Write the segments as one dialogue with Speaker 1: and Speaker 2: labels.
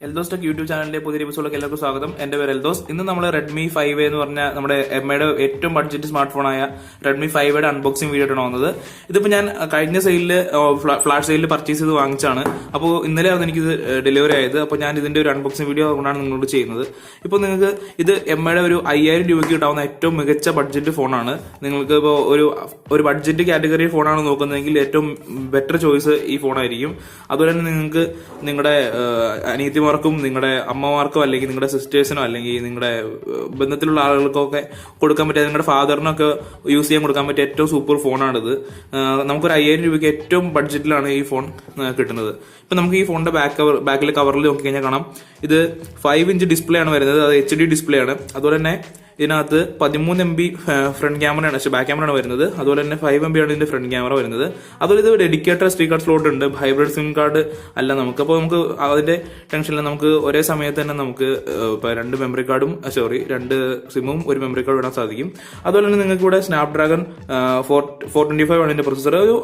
Speaker 1: Eldhose tech YouTube ചാനലിലെ പുതിയ എപ്പിസോഡിലേക്ക് എല്ലാവർക്കും സ്വാഗതം. എന്റെ പേര് എൽദോസ്. ഇന്ന് നമ്മൾ റെഡ്മി 5A എന്ന് പറഞ്ഞ നമ്മുടെ എംഐയുടെ ഏറ്റവും ബഡ്ജറ്റ് സ്മാർട്ട് ഫോണായ റെഡ്മി 5യുടെ അൺബോക്സിംഗ് വീഡിയോ ആണ് വന്നത്. ഇതിപ്പോ ഞാൻ കഴിഞ്ഞ സെയിലിൽ ഫ്ലാഷ് സെയിലിൽ പർച്ചേസ് ചെയ്ത് വാങ്ങിച്ചാണ്. അപ്പോൾ ഇന്നലെയാണ് എനിക്കിത് ഡെലിവറി ആയത്. അപ്പോൾ ഞാൻ ഇതിന്റെ ഒരു അൺബോക്സിംഗ് വീഡിയോ കൊണ്ടാണ് നിങ്ങളോട് ചെയ്യുന്നത്. ഇപ്പോൾ നിങ്ങൾക്ക് ഇത് എംഐയുടെ ഒരു 5000 രൂപയ്ക്ക് കിട്ടാവുന്ന ഏറ്റവും മികച്ച ബഡ്ജറ്റ് ഫോണാണ്. നിങ്ങൾക്ക് ഇപ്പോൾ ഒരു ബഡ്ജറ്റ് കാറ്റഗറി ഫോണാണ് നോക്കുന്നതെങ്കിൽ ഏറ്റവും ബെറ്റർ ചോയ്സ് ഈ ഫോണായിരിക്കും. അതുപോലെ തന്നെ നിങ്ങൾക്ക് നിങ്ങളുടെ അനിയത്തിമാർക്കും നിങ്ങളുടെ അമ്മമാർക്കോ അല്ലെങ്കിൽ നിങ്ങളുടെ സിസ്റ്റേഴ്സിനോ അല്ലെങ്കിൽ നിങ്ങളുടെ ബന്ധത്തിലുള്ള ആളുകൾക്കൊക്കെ കൊടുക്കാൻ പറ്റിയ, നിങ്ങളുടെ ഫാദറിനൊക്കെ യൂസ് ചെയ്യാൻ കൊടുക്കാൻ പറ്റിയ ഏറ്റവും സൂപ്പർ ഫോണാണിത്. നമുക്കൊരു 5000 രൂപയ്ക്ക് ഏറ്റവും ബഡ്ജറ്റിലാണ് ഈ ഫോൺ കിട്ടുന്നത്. ഇപ്പൊ നമുക്ക് ഈ ഫോണിന്റെ ബാക്കിലെ കവറിൽ നോക്കിക്കഴിഞ്ഞാൽ കാണാം, ഇത് 5 ഇഞ്ച് ഡിസ്പ്ലേ ആണ് വരുന്നത്. അത് HD ഡിസ്പ്ലേ ആണ്. അതുപോലെ തന്നെ ഇതിനകത്ത് 13 MB ഫ്രണ്ട് ക്യാമറയാണ്, ബാക്ക് ക്യാമറയാണ് വരുന്നത്. അതുപോലെ തന്നെ 5 MB ആണ് ഇതിന്റെ ഫ്രണ്ട് ക്യാമറ വരുന്നത്. അതുപോലെ ഇത് ഡെഡിക്കേറ്റഡ് SD കാർഡ് സ്ലോട്ട് ഉണ്ട്, ഹൈബ്രിഡ് സിം കാർഡ് അല്ല നമുക്ക്. അപ്പോൾ നമുക്ക് അതിന്റെ ടെൻഷനിൽ നമുക്ക് ഒരേ സമയത്ത് തന്നെ നമുക്ക് രണ്ട് മെമ്മറി കാർഡും രണ്ട് സിമ്മും ഒരു മെമ്മറി കാർഡും ഇടാൻ സാധിക്കും. അതുപോലെ തന്നെ നിങ്ങൾക്ക് ഇവിടെ സ്നാപ്ഡ്രാഗൺ 425 ആണ് ഇതിന്റെ പ്രൊസസർ. ഒരു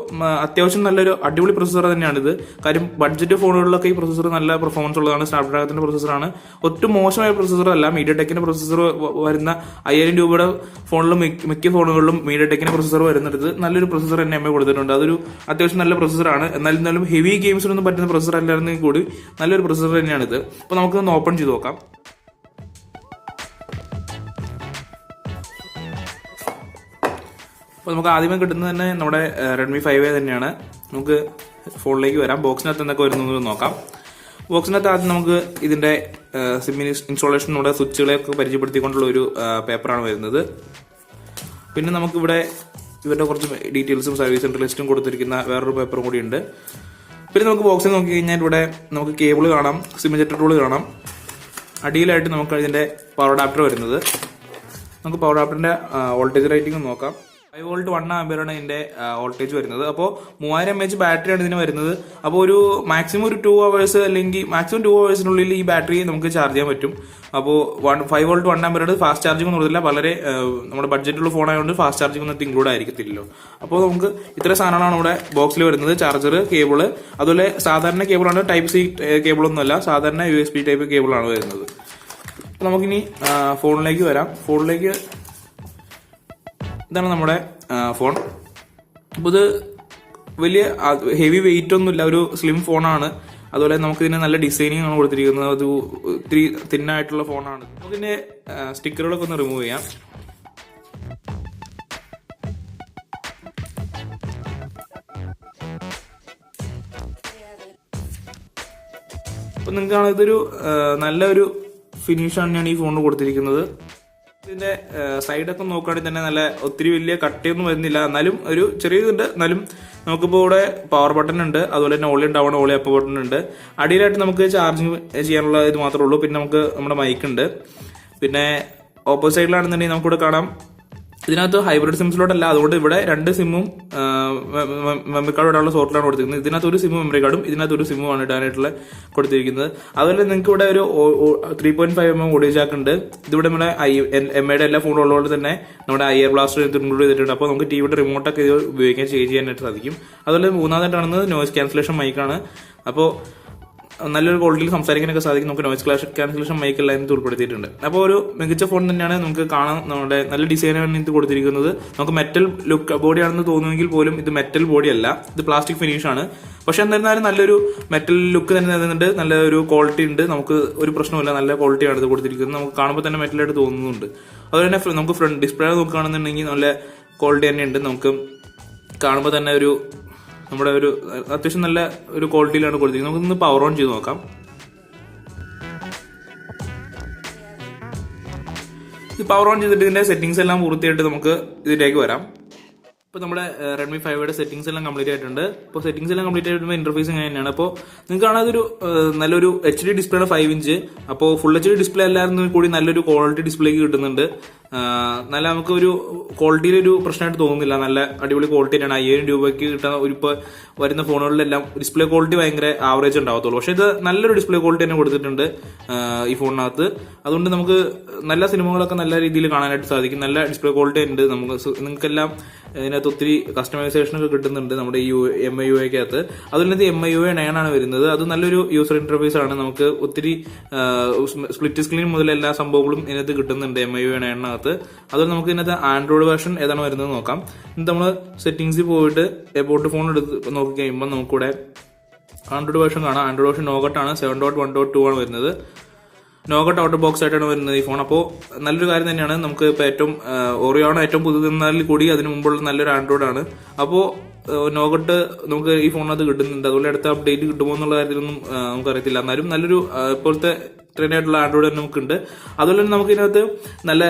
Speaker 1: അത്യാവശ്യം നല്ലൊരു അടിപൊളി പ്രൊസസർ തന്നെയാണിത്. കാര്യം ബഡ്ജറ്റ് ഫോണുകളിലൊക്കെ ഈ പ്രൊസസർ നല്ല പെർഫോമൻസ് ഉള്ളതാണ്. സ്നാപ്ഡ്രാഗത്തിന്റെ പ്രൊസസറാണ്, ഒട്ടും മോശമായ പ്രൊസസർ അല്ല. മീഡിയടെക്കിന്റെ പ്രൊസസർ വരുന്ന 5000 രൂപയുടെ ഫോണിലും മിക്ക ഫോണുകളിലും മീഡിയടെക്കിന്റെ പ്രൊസസർ വരുന്നത് നല്ലൊരു പ്രൊസസർ തന്നെ എംഐ കൊടുത്തിട്ടുണ്ട്. അതൊരു അത്യാവശ്യം നല്ല പ്രൊസസറാണ്. എന്നാലും ഹെവി ഗെയിംസിനൊന്നും പറ്റുന്ന പ്രൊസസർ അല്ലായിരുന്നെങ്കിൽ കൂടി നല്ലൊരു പ്രൊസസർ തന്നെയാണിത്. അപ്പൊ നമുക്കൊന്ന് ഓപ്പൺ ചെയ്ത് നോക്കാം. അപ്പൊ നമുക്ക് ആദ്യമേ കിട്ടുന്നത് തന്നെ നമ്മുടെ റെഡ്മി 5A തന്നെയാണ്. നമുക്ക് ഫോണിലേക്ക് വരാം. ബോക്സിനകത്ത് എന്തൊക്കെ വരുന്നു നോക്കാം. ബോക്സിനകത്ത് ആദ്യം നമുക്ക് ഇതിന്റെ സിം ഇൻസ്റ്റാളേഷനോടെ സ്വിച്ചുകളെയൊക്കെ പരിചയപ്പെടുത്തിക്കൊണ്ടുള്ള ഒരു പേപ്പറാണ് വരുന്നത്. പിന്നെ നമുക്കിവിടെ ഇവരുടെ കുറച്ച് ഡീറ്റെയിൽസും സർവീസ് സെന്റർ ലിസ്റ്റും കൊടുത്തിരിക്കുന്ന വേറൊരു പേപ്പറും കൂടി ഉണ്ട്. പിന്നെ നമുക്ക് ബോക്സിൽ നോക്കി കഴിഞ്ഞാൽ ഇവിടെ നമുക്ക് കേബിൾ കാണാം, സിം ഇജക്ടർ ടൂൾ കാണാം. അടിയിലായിട്ട് നമുക്ക് ഇതിന്റെ പവർ അഡാപ്റ്റർ വരുന്നത്. നമുക്ക് പവർ അഡാപ്റ്ററിന്റെ വോൾട്ടേജ് റേറ്റിംഗ് നോക്കാം. 5 വോൾട്ട് 1 ആംപിയറാണ് ഇതിന്റെ വോൾട്ടേജ് വരുന്നത്. അപ്പോൾ 3000 mAh ബാറ്ററിയാണ് ഇതിന് വരുന്നത്. അപ്പോൾ ഒരു മാക്സിമം ഒരു 2 hours അല്ലെങ്കിൽ മാക്സിമം 2 hours ഈ ബാറ്ററി നമുക്ക് ചാർജ് ചെയ്യാൻ പറ്റും. അപ്പോൾ 5 വോൾട്ട് 1 ആംപിയറുടെ ഫാസ്റ്റ് ചാർജിംഗ് ഒന്നും കൊടുത്തില്ല. വളരെ നമ്മുടെ ബഡ്ജറ്റുള്ള ഫോൺ ആയതുകൊണ്ട് ഫാസ്റ്റ് ചാർജിംഗ് ഒന്നും ഇൻക്ലൂഡ് ആയിരിക്കത്തില്ലല്ലോ. അപ്പോൾ നമുക്ക് ഇത്ര സാധനങ്ങളാണ് ഇവിടെ ബോക്സിൽ വരുന്നത്. ചാർജർ, കേബിള്, അതുപോലെ സാധാരണ കേബിളാണ്, ടൈപ്പ് സി കേബിളൊന്നുമല്ല, സാധാരണ USB ടൈപ്പ് കേബിളാണ് വരുന്നത്. അപ്പോൾ നമുക്കിനി ഫോണിലേക്ക് വരാം. ഫോണിലേക്ക് ഇതാണ് നമ്മുടെ ഫോൺ. അപ്പോൾ ഇത് വലിയ ഹെവി വെയിറ്റ് ഒന്നുമില്ല, ഒരു സ്ലിം ഫോണാണ്. അതുപോലെ നമുക്ക് ഇതിന് നല്ല ഡിസൈനിങ് ആണ് കൊടുത്തിരിക്കുന്നത്. അത് ഒത്തിരി തിന്നായിട്ടുള്ള ഫോണാണ്. നമുക്കിതിന്റെ സ്റ്റിക്കറുകളൊക്കെ ഒന്ന് റിമൂവ് ചെയ്യാം. അപ്പൊ നിങ്ങൾക്ക് ഇതൊരു നല്ലൊരു ഫിനിഷ് തന്നെയാണ് ഈ ഫോണിന് കൊടുത്തിരിക്കുന്നത്. ഇതിന്റെ സൈഡൊക്കെ നോക്കുകയാണെങ്കിൽ തന്നെ നല്ല ഒത്തിരി വലിയ കട്ടയൊന്നും വരുന്നില്ല. എന്നാലും ഒരു ചെറിയ ഇതുണ്ട്. എന്നാലും നമുക്കിപ്പോൾ ഇവിടെ പവർ ബട്ടൺ ഉണ്ട്. അതുപോലെ തന്നെ ഓളി ഡൗൺ, ഓളി അപ്പ് ബട്ടൺ ഉണ്ട്. അടിയിലായിട്ട് നമുക്ക് ചാർജിങ് ചെയ്യാനുള്ള ഇത് മാത്രമേ ഉള്ളൂ. പിന്നെ നമുക്ക് നമ്മുടെ മൈക്ക് ഉണ്ട്. പിന്നെ ഓപ്പോസിറ്റ് സൈഡിലാണെന്നുണ്ടെങ്കിൽ നമുക്കിവിടെ കാണാം, ഇതിനകത്ത് ഹൈബ്രിഡ് സിംസിലോട്ടല്ല, അതുകൊണ്ട് ഇവിടെ രണ്ട് സിമ്മും മെമ്മറി കാർഡ് ഇടാനുള്ള സോർട്ടിലാണ് കൊടുത്തിരിക്കുന്നത്. ഇതിനകത്ത് ഒരു സിമ്മും മെമ്മറി കാർഡും ഇതിനകത്ത് ഒരു സിമ്മുമാണ് ഇടാനായിട്ടുള്ള കൊടുത്തിരിക്കുന്നത്. അതുപോലെ നിങ്ങൾക്ക് ഇവിടെ ഒരു 3.5mm ഓഡിയോ ജാക്ക് ഉണ്ട്. ഇതിവിടെ നമ്മുടെ എംഐയുടെ എല്ലാ ഫോണും ഉള്ളതുകൊണ്ട് തന്നെ നമ്മുടെ IR ബ്ലാസ്റ്റർ ഇൻക്ലൂഡ് ചെയ്തിട്ടുണ്ട്. അപ്പോൾ നമുക്ക് ടിവിയുടെ റിമോട്ടൊക്കെ ഇത് ഉപയോഗിക്കാൻ ചേഞ്ച് ചെയ്യാനായിട്ട് സാധിക്കും. അതുപോലെ മൂന്നാമതായിട്ടാണ് നോയിസ് ക്യാൻസലേഷൻ മൈക്കാണ്. അപ്പോൾ നല്ലൊരു ക്വാളിറ്റിയിൽ സംസാരിക്കാനൊക്കെ സാധിക്കും. നമുക്ക് നോയിസ് ക്യാൻസലേഷൻ മൈക്ക് എല്ലാം ഇത് ഉൾപ്പെടുത്തിയിട്ടുണ്ട്. അപ്പോൾ ഒരു മികച്ച ഫോൺ തന്നെയാണ്. നമുക്ക് കാണാൻ നമ്മുടെ നല്ല ഡിസൈനാണ് ഇത് കൊടുത്തിരിക്കുന്നത്. നമുക്ക് മെറ്റൽ ലുക്ക് ബോഡിയാണെന്ന് തോന്നുമെങ്കിൽ പോലും ഇത് മെറ്റൽ ബോഡി അല്ല, ഇത് പ്ലാസ്റ്റിക് ഫിനിഷ് ആണ്. പക്ഷെ എന്നിരുന്നാലും നല്ലൊരു മെറ്റൽ ലുക്ക് തന്നെ തരുന്നുണ്ട്. നല്ലൊരു ക്വാളിറ്റി ഉണ്ട്. നമുക്ക് ഒരു പ്രശ്നമില്ല, നല്ല ക്വാളിറ്റിയാണ് ഇത് കൊടുത്തിരിക്കുന്നത്. നമുക്ക് കാണുമ്പോൾ തന്നെ മെറ്റലായിട്ട് തോന്നുന്നുണ്ട്. അതുപോലെ തന്നെ നമുക്ക് ഫ്രണ്ട് ഡിസ്പ്ലേ നോക്കുകയാണെന്നുണ്ടെങ്കിൽ നല്ല ക്വാളിറ്റി തന്നെയുണ്ട്. നമുക്ക് കാണുമ്പോൾ തന്നെ നമ്മുടെ ഒരു അത്യാവശ്യം നല്ല ഒരു ക്വാളിറ്റിയിലാണ് കൊടുത്തിരിക്കുന്നത്. നമുക്കൊന്ന് പവർ ഓൺ ചെയ്ത് നോക്കാം. ഇത് പവർ ഓൺ ചെയ്തിട്ട് ഇതിന്റെ സെറ്റിംഗ്സ് എല്ലാം പൂർത്തിയായിട്ട് നമുക്ക് ഇതിലേക്ക് വരാം. ഇപ്പോൾ നമ്മുടെ റെഡ്മി 5യുടെ സെറ്റിംഗ്സ് എല്ലാം കംപ്ലീറ്റ് ആയിട്ടുണ്ട്. ഇപ്പോൾ സെറ്റിംഗ്സ് എല്ലാം കംപ്ലീറ്റ് ആയിട്ട് ഇന്റർഫേസ് തന്നെയാണ്. അപ്പോൾ നിങ്ങൾക്ക് കാണാൻ അതൊരു നല്ലൊരു HD ഡിസ്പ്ലേയുടെ 5 ഇഞ്ച്. അപ്പോൾ ഫുൾ HD ഡിസ്പ്ലേ അല്ലായിരുന്നെങ്കിൽ കൂടി നല്ലൊരു ക്വാളിറ്റി ഡിസ്പ്ലേക്ക് കിട്ടുന്നുണ്ട്. നല്ല നമുക്ക് ഒരു ക്വാളിറ്റിയിലൊരു പ്രശ്നമായിട്ട് തോന്നുന്നില്ല. നല്ല അടിപൊളി ക്വാളിറ്റി തന്നെയാണ്. 5000 രൂപയ്ക്ക് കിട്ടുന്ന ഇപ്പോൾ വരുന്ന ഫോണുകളിലെല്ലാം ഡിസ്പ്ലേ ക്വാളിറ്റി ഭയങ്കര ആവറേജ് ഉണ്ടാവത്തുള്ളൂ. പക്ഷെ ഇത് നല്ലൊരു ഡിസ്പ്ലേ ക്വാളിറ്റി തന്നെ കൊടുത്തിട്ടുണ്ട് ഈ ഫോണിനകത്ത്. അതുകൊണ്ട് നമുക്ക് നല്ല സിനിമകളൊക്കെ നല്ല രീതിയിൽ കാണാനായിട്ട് സാധിക്കും. നല്ല ഡിസ്പ്ലേ ക്വാളിറ്റി ഉണ്ട്. നിങ്ങൾക്കെല്ലാം ഇതിനകത്ത് ഒത്തിരി കസ്റ്റമൈസേഷൻ ഒക്കെ കിട്ടുന്നുണ്ട് നമ്മുടെ ഈ MIUI-ക്കകത്ത്. അതുപോലെ തന്നെ MIUI 9 ആണ് വരുന്നത്. അത് നല്ലൊരു യൂസർ ഇന്റർഫേസ് ആണ്. നമുക്ക് ഒത്തിരി സ്പ്ലിറ്റ് സ്ക്രീൻ മുതൽ എല്ലാ സംഭവങ്ങളും ഇതിനകത്ത് കിട്ടുന്നുണ്ട് MIUI 9-നകത്ത്. അതുപോലെ നമുക്ക് ഇതിനകത്ത് ആൻഡ്രോയിഡ് വേർഷൻ ഏതാണ് വരുന്നത് നോക്കാം. ഇത് നമ്മൾ സെറ്റിംഗ്സിൽ പോയിട്ട് എബൌട്ട് ഫോൺ എടുത്ത് നോക്കി കഴിയുമ്പോൾ നമുക്കിവിടെ ആൻഡ്രോയിഡ് വേർഷൻ കാണാം. ആൻഡ്രോയിഡ് വേർഷൻ നോഗട്ടാണ്, 7.1.2 ആണ് വരുന്നത്. നോഗട്ട് ഔട്ട് ബോക്സ് ആയിട്ടാണ് വരുന്നത് ഈ ഫോൺ. അപ്പോൾ നല്ലൊരു കാര്യം തന്നെയാണ്. നമുക്ക് ഇപ്പോൾ ഏറ്റവും ഓറിയോ ആണ് ഏറ്റവും പുതുതെന്നാൽ കൂടി അതിന് മുമ്പുള്ള നല്ലൊരു ആൻഡ്രോയിഡ് ആണ്. അപ്പോൾ നോഗട്ട് നമുക്ക് ഈ ഫോണിനകത്ത് കിട്ടുന്നുണ്ട്. അതുപോലെ അടുത്ത അപ്ഡേറ്റ് കിട്ടുമോ എന്നുള്ള കാര്യത്തിലൊന്നും നമുക്കറിയത്തില്ല. എന്നാലും നല്ലൊരു ഇപ്പോഴത്തെ ട്രെൻഡ് ആയിട്ടുള്ള ആൻഡ്രോയിഡ് തന്നെ നമുക്കുണ്ട്. അതുപോലെ തന്നെ നമുക്ക് ഇതിനകത്ത് നല്ല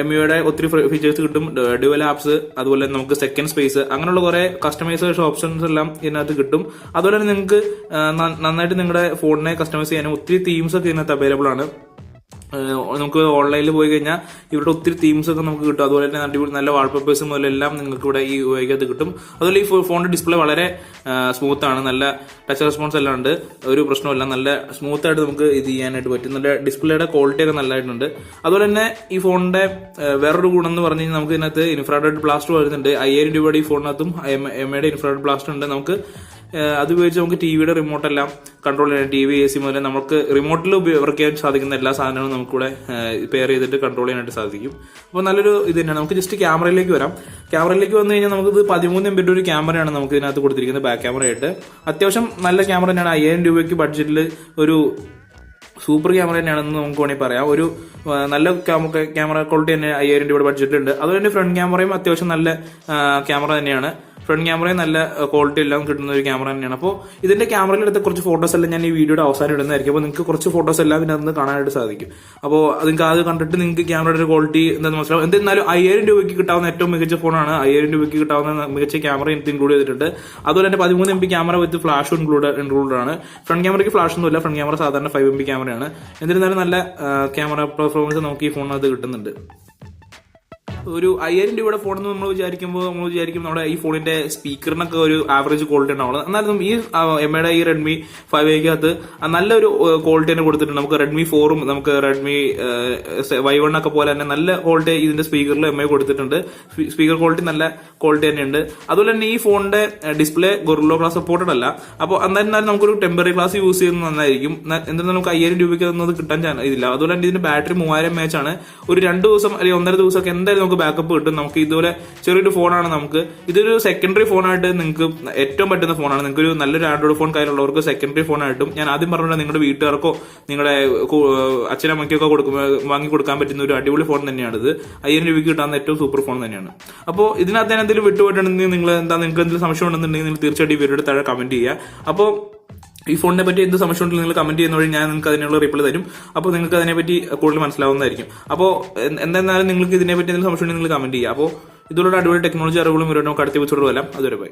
Speaker 1: MIUI ഒത്തിരി ഫീച്ചേഴ്സ് കിട്ടും. ഡ്യുവൽ ആപ്സ്, അതുപോലെ നമുക്ക് സെക്കൻഡ് സ്പേസ്, അങ്ങനെയുള്ള കുറെ കസ്റ്റമൈസേഷൻ ഓപ്ഷൻസ് എല്ലാം ഇതിനകത്ത് കിട്ടും. അതുപോലെ തന്നെ നിങ്ങൾക്ക് നന്നായിട്ട് നിങ്ങളുടെ ഫോണിനെ കസ്റ്റമൈസ് ചെയ്യാനും ഒത്തിരി തീംസ് ഒക്കെ ഇതിനകത്ത് അവൈലബിൾ ആണ്. നമുക്ക് ഓൺലൈനിൽ പോയി കഴിഞ്ഞാൽ ഇവിടെ ഒത്തിരി തീംസ് ഒക്കെ നമുക്ക് കിട്ടും. അതുപോലെ തന്നെ അടിപൊളി നല്ല വാൾപേപ്പേഴ്സ് മുതലെല്ലാം നിങ്ങൾക്ക് ഇവിടെ ഈ UI-ക്കകത്ത് കിട്ടും. അതുപോലെ ഈ ഫോണിന്റെ ഡിസ്പ്ലേ വളരെ സ്മൂത്ത് ആണ്. നല്ല ടച്ച് റെസ്പോൺസ് എല്ലാം ഉണ്ട്, ഒരു പ്രശ്നമില്ല. നല്ല സ്മൂത്ത് ആയിട്ട് നമുക്ക് ഇത് ചെയ്യാനായിട്ട് പറ്റും. നല്ല ഡിസ്പ്ലേയുടെ ക്വാളിറ്റി ഒക്കെ നല്ലതായിട്ടുണ്ട്. അതുപോലെ തന്നെ ഈ ഫോണിന്റെ വേറൊരു ഗുണം എന്ന് പറഞ്ഞു കഴിഞ്ഞാൽ നമുക്ക് ഇതിനകത്ത് ഇൻഫ്രാറെഡ് ബ്ലാസ്റ്റർ വരുന്നുണ്ട്. 5000 രൂപയുടെ ഈ ഫോണിനകത്തും MIയുടെ ഇൻഫ്രാറെഡ് ബ്ലാസ്റ്റർ ഉണ്ട്. നമുക്ക് അത് ഉപയോഗിച്ച് നമുക്ക് ടിവിയുടെ റിമോട്ട് എല്ലാം കൺട്രോൾ ചെയ്യാൻ, TV AC മുതൽ നമുക്ക് റിമോട്ടിൽ വർക്ക് ചെയ്യാൻ സാധിക്കുന്ന എല്ലാ സാധനങ്ങളും നമുക്കിവിടെ പെയർ ചെയ്തിട്ട് കൺട്രോൾ ചെയ്യാനായിട്ട് സാധിക്കും. അപ്പോൾ നല്ലൊരു ഇത് തന്നെയാണ്. നമുക്ക് ജസ്റ്റ് ക്യാമറയിലേക്ക് വരാം. ക്യാമറയിലേക്ക് വന്നു കഴിഞ്ഞാൽ നമുക്കിത് 13 MB ഒരു ക്യാമറയാണ് നമുക്ക് ഇതിനകത്ത് കൊടുത്തിരിക്കുന്നത് ബാക്ക് ക്യാമറ ആയിട്ട്. അത്യാവശ്യം നല്ല ക്യാമറ തന്നെയാണ്. 5000 രൂപയ്ക്ക് ബഡ്ജറ്റിൽ ഒരു സൂപ്പർ ക്യാമറ തന്നെയാണെന്ന് നമുക്ക് വേണമെങ്കിൽ പറയാം. ഒരു നല്ല ക്യാമറ ക്വാളിറ്റി തന്നെ 5000 രൂപയുടെ ബഡ്ജറ്റിലുണ്ട്. അതുപോലെ തന്നെ ഫ്രണ്ട് ക്യാമറയും അത്യാവശ്യം നല്ല ക്യാമറ തന്നെയാണ്. ഫ്രണ്ട് ക്യാമറയും നല്ല ക്വാളിറ്റി എല്ലാം കിട്ടുന്ന ഒരു ക്യാമറ തന്നെയാണ്. അപ്പോൾ ഇതിന്റെ ക്യാമറയിൽ എടുത്ത കുറച്ച് ഫോട്ടോസ് എല്ലാം ഞാൻ ഈ വീഡിയോയുടെ അവസാനം ഇടുന്നതായിരിക്കും. അപ്പോൾ നിങ്ങൾക്ക് കുറച്ച് ഫോട്ടോസ് എല്ലാം ഇതിനകത്ത് കാണാനായിട്ട് സാധിക്കും. അപ്പോൾ നിങ്ങൾക്ക് അത് കണ്ടിട്ട് നിങ്ങൾക്ക് ക്യാമറയുടെ ഒരു ക്വാളിറ്റി എന്താണെന്ന് മനസ്സിലാവും. എന്തായാലും 5000 രൂപയ്ക്ക് കിട്ടാവുന്ന ഏറ്റവും മികച്ച ഫോണാണ്. 5000 രൂപയ്ക്ക് കിട്ടാവുന്ന മികച്ച ക്യാമറ ഇത് ഇൻക്ലൂഡ് ചെയ്തിട്ടുണ്ട്. അതുപോലെ തന്നെ 13 MB ക്യാമറ വിത്ത് ഫ്ലാഷ് ഇൻക്ലൂഡ് ആണ്. ഫ്രണ്ട് ക്യാമറയ്ക്ക് ഫ്ലാഷ് ഒന്നുമില്ല. ഫ്രണ്ട് ക്യാമറ സാധാരണ 5 MB ക്യാമറയാണ്. എന്നിരുന്നാലും നല്ല ക്യാമറ പെർഫോമൻസ് നമുക്ക് ഈ ഫോണിനകത്ത് കിട്ടുന്നുണ്ട്. ഒരു 5000 രൂപയുടെ ഫോണെന്ന് നമ്മൾ വിചാരിക്കും നമ്മുടെ ഈ ഫോണിന്റെ സ്പീക്കറിനൊക്കെ ഒരു ആവറേജ് ക്വാളിറ്റി ഉണ്ടാവുള്ളത്. എന്നാലും ഈ MIയുടെ ഈ Redmi 5A-ക്കകത്ത് നല്ലൊരു ക്വാളിറ്റി തന്നെ കൊടുത്തിട്ടുണ്ട്. നമുക്ക് Redmi 4ഉം നമുക്ക് Redmi Y1 ഒക്കെ പോലെ തന്നെ നല്ല ക്വാളിറ്റി ഇതിന്റെ സ്പീക്കറിൽ MI കൊടുത്തിട്ടുണ്ട്. സ്പീക്കർ ക്വാളിറ്റി നല്ല ക്വാളിറ്റി തന്നെയുണ്ട്. അതുപോലെ തന്നെ ഈ ഫോണിന്റെ ഡിസ്പ്ലേ Gorilla Glass സപ്പോർട്ടഡ് അല്ല. അപ്പോൾ എന്നാലും നമുക്കൊരു ടെമ്പററി ഗ്ലാസ് യൂസ് ചെയ്യുന്നത് നന്നായിരിക്കും. എന്തായാലും നമുക്ക് 5000 രൂപയ്ക്ക് അത് കിട്ടാൻ ഇതില്ല. അതുപോലെ തന്നെ ഇതിന്റെ ബാറ്ററി 3000 mAh ആണ്. ഒരു 2 ദിവസം അല്ലെങ്കിൽ 1.5 ദിവസമൊക്കെ എന്തായാലും നമുക്ക് ബാക്കപ്പ് കിട്ടും. നമുക്ക് ഇതുപോലെ ചെറിയൊരു ഫോണാണ്. നമുക്ക് ഇതൊരു സെക്കൻഡറി ഫോണായിട്ട് നിങ്ങൾക്ക് ഏറ്റവും പറ്റുന്ന ഫോണാണ്. നിങ്ങൾക്ക് ഒരു നല്ലൊരു ആൻഡ്രോയിഡ് ഫോൺ കയ്യിലുള്ളവർക്ക് സെക്കൻഡറി ഫോണായിട്ടും, ഞാൻ ആദ്യം പറഞ്ഞ നിങ്ങളുടെ വീട്ടുകാർക്കോ നിങ്ങളുടെ അച്ഛനമ്മയ്ക്കൊക്കെ വാങ്ങി കൊടുക്കാൻ പറ്റുന്ന ഒരു അടിപൊളി ഫോൺ തന്നെയാണിത്. 5000 രൂപയ്ക്ക് കിട്ടാവുന്ന ഏറ്റവും സൂപ്പർ ഫോൺ തന്നെയാണ്. അപ്പോൾ ഇതിനകത്ത് ഞാൻ എന്തെങ്കിലും വിട്ടുപോയിട്ടുണ്ടെങ്കിൽ നിങ്ങൾക്ക് എന്തെങ്കിലും സംശയം ഉണ്ടെന്നുണ്ടെങ്കിൽ നിങ്ങൾ തീർച്ചയായിട്ടും ഈ വീഡിയോയുടെ താഴെ കമന്റ് ചെയ്യുക. അപ്പോൾ ഈ ഫോണിനെ പറ്റി എന്ത് സംശയം ഉണ്ടെങ്കിൽ നിങ്ങൾ കമന്റ് ചെയ്യുന്ന വഴി ഞാൻ നിങ്ങൾക്ക് അതിനുള്ള റിപ്ലൈ തരും. അപ്പോൾ നിങ്ങൾക്ക് അതിനെപ്പറ്റി കൂടുതൽ മനസ്സിലാവുന്നതായിരിക്കും. അപ്പോൾ എന്തായാലും നിങ്ങൾക്ക് ഇതിനെപ്പറ്റി എന്തെങ്കിലും സംശയം ഉണ്ടെങ്കിൽ നിങ്ങൾ കമന്റ് ചെയ്യുക. അപ്പോൾ ഇതുപോലുള്ള അടിപൊളി ടെക്നോളജി അറിവുകളും നമുക്ക് അടുത്ത എപ്പിസോഡ് വരാം. അതുവരെ ബൈ.